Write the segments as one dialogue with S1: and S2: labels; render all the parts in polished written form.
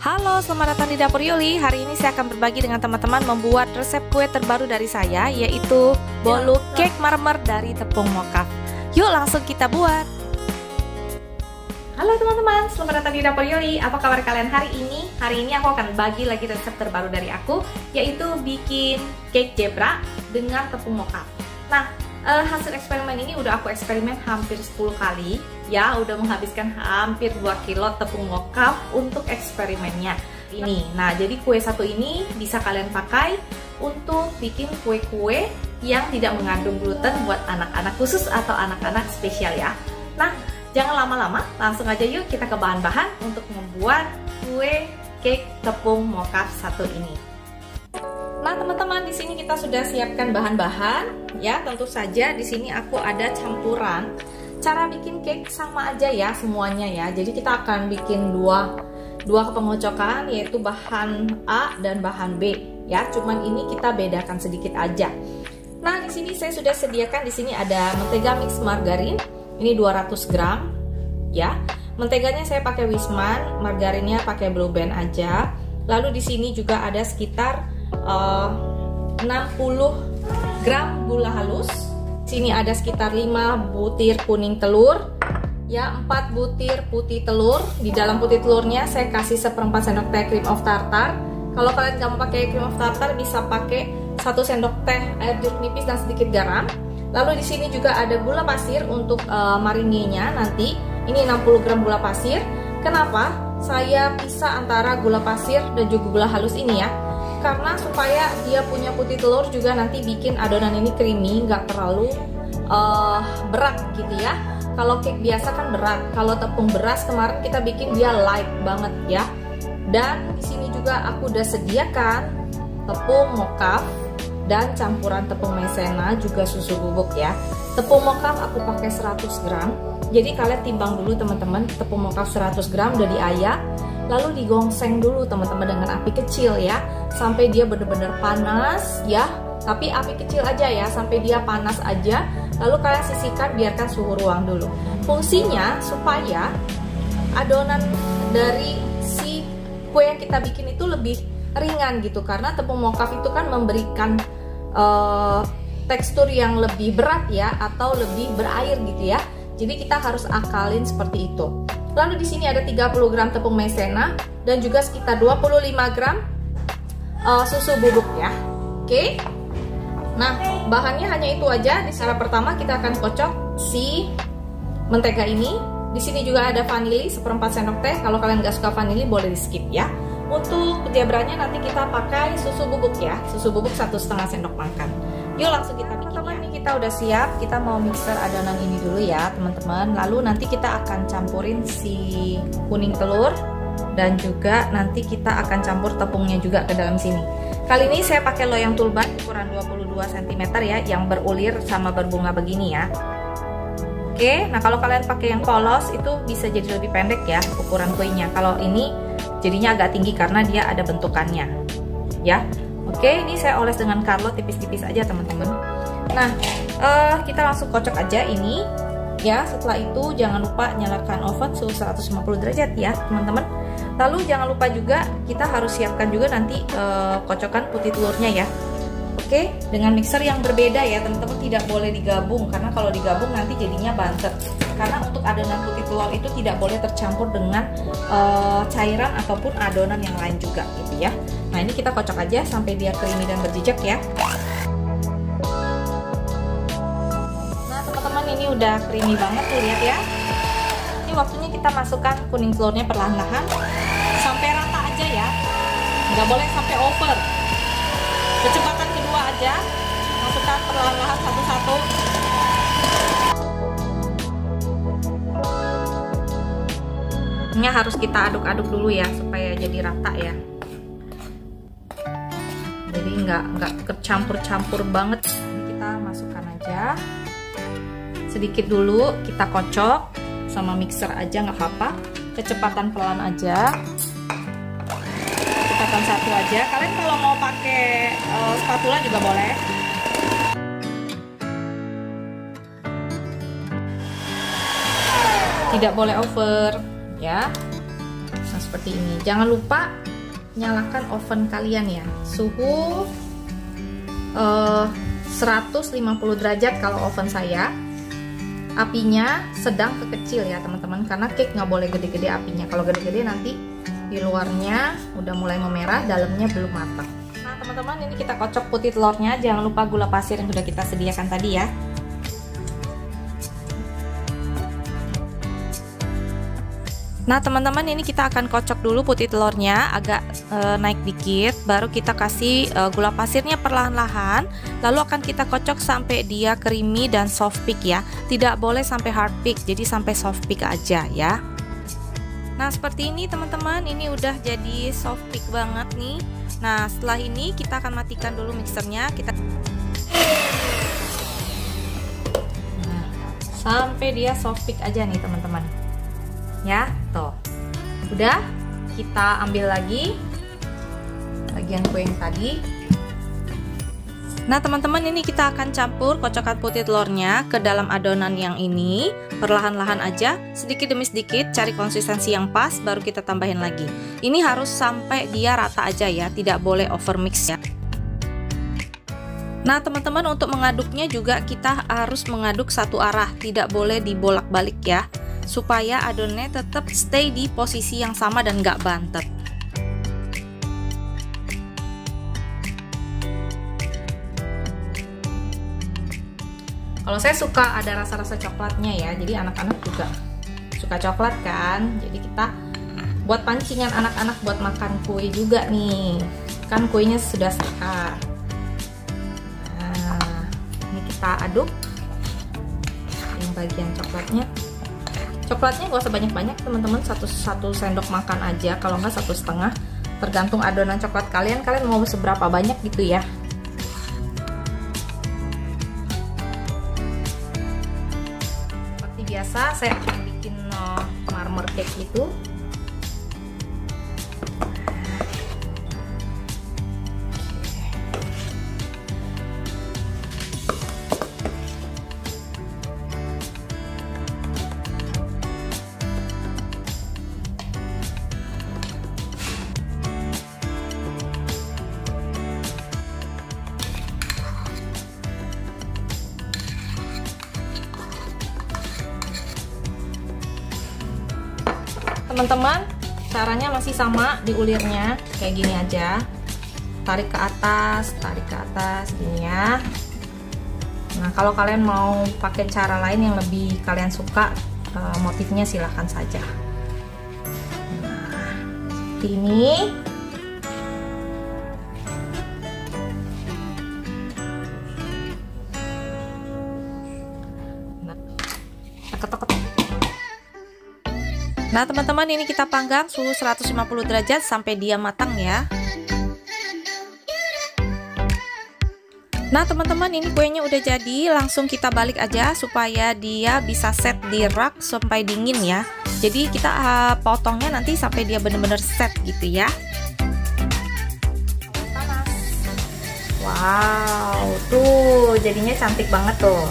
S1: Halo, selamat datang di Dapur Yuli. Hari ini saya akan berbagi dengan teman-teman membuat resep kue terbaru dari saya, yaitu bolu cake marmer dari tepung mocha. Yuk langsung kita buat. Halo teman-teman, selamat datang di Dapur Yuli. Apa kabar kalian hari ini? Hari ini aku akan bagi lagi resep terbaru dari aku, yaitu bikin cake zebra dengan tepung mocha. Nah, hasil eksperimen ini udah aku eksperimen hampir 10 kali ya, udah menghabiskan hampir 2 kilo tepung mocha untuk eksperimennya ini. Nah, jadi kue satu ini bisa kalian pakai untuk bikin kue-kue yang tidak mengandung gluten buat anak-anak khusus atau anak-anak spesial ya. Nah, jangan lama-lama, langsung aja yuk kita ke bahan-bahan untuk membuat kue cake tepung mocha satu ini. Nah, teman-teman, di sini kita sudah siapkan bahan-bahan ya. Tentu saja di sini aku ada campuran. Cara bikin cake sama aja ya semuanya ya. Jadi kita akan bikin dua pengocokan, yaitu bahan A dan bahan B ya. Cuman ini kita bedakan sedikit aja. Nah, di sini saya sudah sediakan, di sini ada mentega mix margarin. Ini 200 gram ya. Menteganya saya pakai Wisman, margarinnya pakai Blue Band aja. Lalu di sini juga ada sekitar 60 gram gula halus. Sini ada sekitar 5 butir kuning telur ya, 4 butir putih telur. Di dalam putih telurnya saya kasih 1/4 sendok teh cream of tartar. Kalau kalian nggak mau pakai cream of tartar, bisa pakai 1 sendok teh air jeruk nipis dan sedikit garam. Lalu di sini juga ada gula pasir untuk marinenya nanti. Ini 60 gram gula pasir. Kenapa saya pisah antara gula pasir dan juga gula halus ini ya? Karena supaya dia punya putih telur juga nanti bikin adonan ini creamy, nggak terlalu berat gitu ya. Kalau cake biasa kan berat, kalau tepung beras kemarin kita bikin dia light banget ya. Dan di sini juga aku udah sediakan tepung mocha dan campuran tepung maizena juga susu bubuk ya. Tepung mocha aku pakai 100 gram. Jadi kalian timbang dulu teman-teman, tepung mocha 100 gram udah diayak. Lalu digongseng dulu teman-teman dengan api kecil ya, sampai dia bener-bener panas ya. Tapi api kecil aja ya, sampai dia panas aja. Lalu kalian sisihkan, biarkan suhu ruang dulu. Fungsinya supaya adonan dari si kue yang kita bikin itu lebih ringan gitu. Karena tepung mocha itu kan memberikan tekstur yang lebih berat ya, atau lebih berair gitu ya. Jadi kita harus akalin seperti itu. Lalu di sini ada 30 gram tepung maizena dan juga sekitar 25 gram susu bubuk ya. Oke. Nah, bahannya hanya itu aja. Di cara pertama kita akan kocok si mentega ini. Di sini juga ada vanili 1/4 sendok teh. Kalau kalian nggak suka vanili boleh di skip ya. Untuk zebranya nanti kita pakai susu bubuk ya. Susu bubuk 1,5 sendok makan. Yuk langsung kita bikin ya. Ini kita udah siap, kita mau mixer adonan ini dulu ya teman-teman. Lalu nanti kita akan campurin si kuning telur dan juga nanti kita akan campur tepungnya juga ke dalam sini. Kali ini saya pakai loyang tulban ukuran 22 cm ya, yang berulir sama berbunga begini ya. Oke, nah kalau kalian pakai yang polos itu bisa jadi lebih pendek ya ukuran kuenya. Kalau ini jadinya agak tinggi karena dia ada bentukannya ya. Oke, ini saya oles dengan Carlo tipis-tipis aja teman-teman. Nah, kita langsung kocok aja ini ya. Setelah itu jangan lupa nyalakan oven suhu 150 derajat ya teman-teman. Lalu jangan lupa juga kita harus siapkan juga nanti kocokan putih telurnya ya. Oke, dengan mixer yang berbeda ya teman-teman, tidak boleh digabung karena kalau digabung nanti jadinya bantet. Karena untuk adonan putih telur itu tidak boleh tercampur dengan cairan ataupun adonan yang lain juga gitu ya. Nah, ini kita kocok aja sampai dia creamy dan berjejak ya. Nah, teman-teman, ini udah creamy banget tuh, lihat ya. Ini waktunya kita masukkan kuning telurnya perlahan-lahan sampai rata aja ya. Nggak boleh sampai over. Kecepatan kedua aja, masukkan perlahan-lahan satu-satu. Ini harus kita aduk-aduk dulu ya supaya jadi rata ya. Jadi nggak kecampur-campur banget. Ini kita masukkan aja sedikit dulu, kita kocok sama mixer aja nggak apa-apa. Kecepatan pelan aja. Kecepatan satu aja. Kalian kalau mau pakai spatula juga boleh. Tidak boleh over ya. Nah, seperti ini. Jangan lupa nyalakan oven kalian ya, suhu 150 derajat kalau oven saya. Apinya sedang ke kecil ya teman-teman, karena cake nggak boleh gede-gede apinya. Kalau gede-gede nanti di luarnya udah mulai memerah, dalamnya belum matang. Nah teman-teman, ini kita kocok putih telurnya. Jangan lupa gula pasir yang sudah kita sediakan tadi ya. Nah teman-teman, ini kita akan kocok dulu putih telurnya agak naik dikit, baru kita kasih gula pasirnya perlahan-lahan, lalu akan kita kocok sampai dia creamy dan soft peak ya. Tidak boleh sampai hard peak, jadi sampai soft peak aja ya. Nah seperti ini teman-teman, ini udah jadi soft peak banget nih. Nah setelah ini kita akan matikan dulu mixernya, sampai dia soft peak aja nih teman-teman. Ya, tuh. Udah, kita ambil lagi bagian kue yang tadi. Nah, teman-teman, ini kita akan campur kocokan putih telurnya ke dalam adonan yang ini. Perlahan-lahan aja, sedikit demi sedikit, cari konsistensi yang pas, baru kita tambahin lagi. Ini harus sampai dia rata aja ya, tidak boleh over mix ya. Nah, teman-teman, untuk mengaduknya juga kita harus mengaduk satu arah, tidak boleh dibolak-balik ya, supaya adonannya tetap stay di posisi yang sama dan nggak bantet. Kalau saya suka ada rasa-rasa coklatnya ya, jadi anak-anak juga suka coklat kan, jadi kita buat pancingan anak-anak buat makan kue juga nih, kan kuenya sudah sekar. Nah, ini kita aduk yang bagian coklatnya. Coklatnya gak usah banyak-banyak teman-teman, satu sendok makan aja, kalau nggak 1,5, tergantung adonan coklat kalian mau seberapa banyak gitu ya. Seperti biasa saya akan bikin marmer cake itu. Teman-teman, caranya masih sama di ulirnya, kayak gini aja, tarik ke atas gini ya. Nah kalau kalian mau pakai cara lain yang lebih kalian suka motifnya, silahkan saja. Nah seperti ini. Nah teman-teman, ini kita panggang suhu 150 derajat sampai dia matang ya. Nah teman-teman, ini kuenya udah jadi, langsung kita balik aja supaya dia bisa set di rak sampai dingin ya. Jadi kita potongnya nanti sampai dia bener-bener set gitu ya. Panas. Wow, tuh jadinya cantik banget tuh.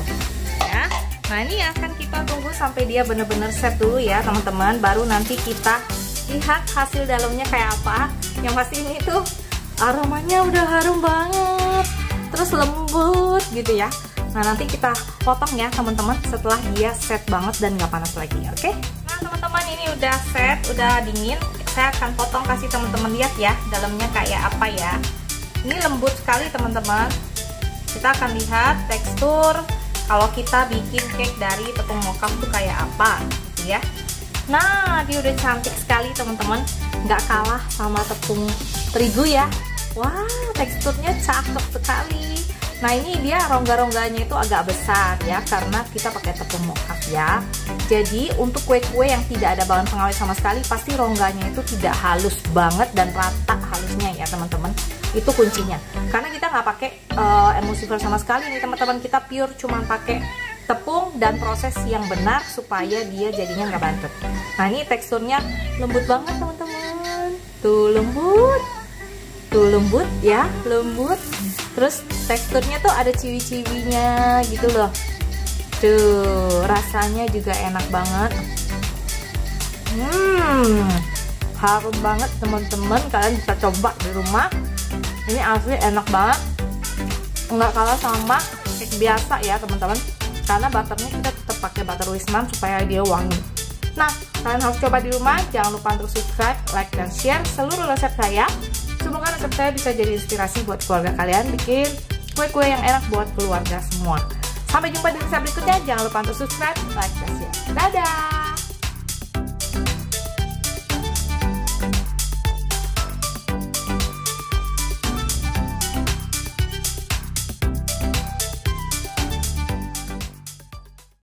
S1: Nah ini akan kita tunggu sampai dia bener-bener set dulu ya teman-teman, baru nanti kita lihat hasil dalamnya kayak apa. Yang pasti ini tuh aromanya udah harum banget, terus lembut gitu ya. Nah nanti kita potong ya teman-teman setelah dia set banget dan nggak panas lagi, oke? Nah teman-teman, ini udah set, udah dingin. Saya akan potong, kasih teman-teman lihat ya dalamnya kayak apa ya. Ini lembut sekali teman-teman. Kita akan lihat tekstur kalau kita bikin cake dari tepung mocha tuh kayak apa gitu ya. Nah dia udah cantik sekali teman-teman, nggak kalah sama tepung terigu ya. Wah teksturnya cakep sekali. Nah ini dia rongga-rongganya itu agak besar ya, karena kita pakai tepung mocha ya. Jadi untuk kue-kue yang tidak ada bahan pengawet sama sekali, pasti rongganya itu tidak halus banget dan rata halusnya ya teman-teman. Itu kuncinya, karena kita nggak pakai emulsifier sama sekali nih teman-teman, kita pure cuman pakai tepung dan proses yang benar supaya dia jadinya nggak bantet. Nah ini teksturnya lembut banget teman-teman, tuh lembut ya, lembut. Terus teksturnya tuh ada ciwi-ciwinya gitu loh, tuh rasanya juga enak banget. harum banget teman-teman, kalian bisa coba di rumah. Ini asli enak banget, nggak kalah sama cake biasa ya teman-teman, karena butternya kita tetap pakai butter Wisman supaya dia wangi. Nah, kalian harus coba di rumah. Jangan lupa untuk subscribe, like, dan share seluruh resep saya. Semoga resep saya bisa jadi inspirasi buat keluarga kalian bikin kue-kue yang enak buat keluarga semua. Sampai jumpa di resep berikutnya. Jangan lupa untuk subscribe, like, dan share. Dadah!